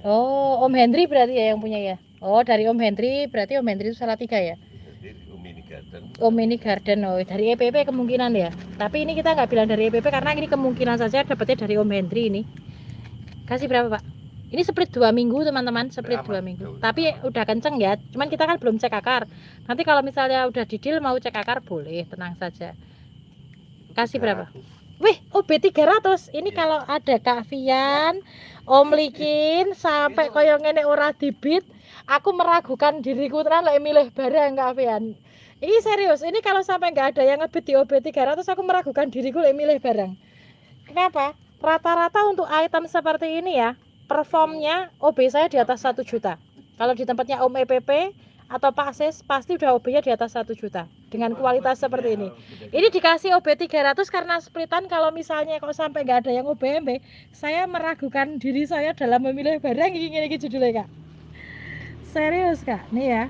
Oh, Om Hendri berarti ya yang punya ya. Oh, dari Om Hendri, berarti Om Hendri itu salah tiga ya. Om Mini Garden, oh dari EPP kemungkinan ya. Tapi ini kita nggak bilang dari EPP karena ini kemungkinan saja dapatnya dari Om Hendri ini. Kasih berapa Pak? Ini split 2 minggu teman-teman, split 2 minggu. Tapi udah kenceng ya. Cuman kita kan belum cek akar. Nanti kalau misalnya udah didil mau cek akar boleh, tenang saja. Kasih berapa? Wih, OB 300. Ini ya. Kalau ada Kak Vian, Om Likin sampai koyo ngene ora dibit, aku meragukan diriku tenan lek milih barang Kak Vian. Ini serius, ini kalau sampai nggak ada yang ngebit di OB 300 aku meragukan diriku lek milih barang. Kenapa? Rata-rata untuk item seperti ini ya, performnya OB saya di atas 1 juta. Kalau di tempatnya Om EPP atau Pak Sis pasti udah OB-nya di atas 1 juta dengan kualitas seperti ini. Ini dikasih OB 300 karena splitan. Kalau misalnya kok sampai nggak ada yang OBMB, saya meragukan diri saya dalam memilih barang. Ini judulnya Kak. Serius Kak, nih ya.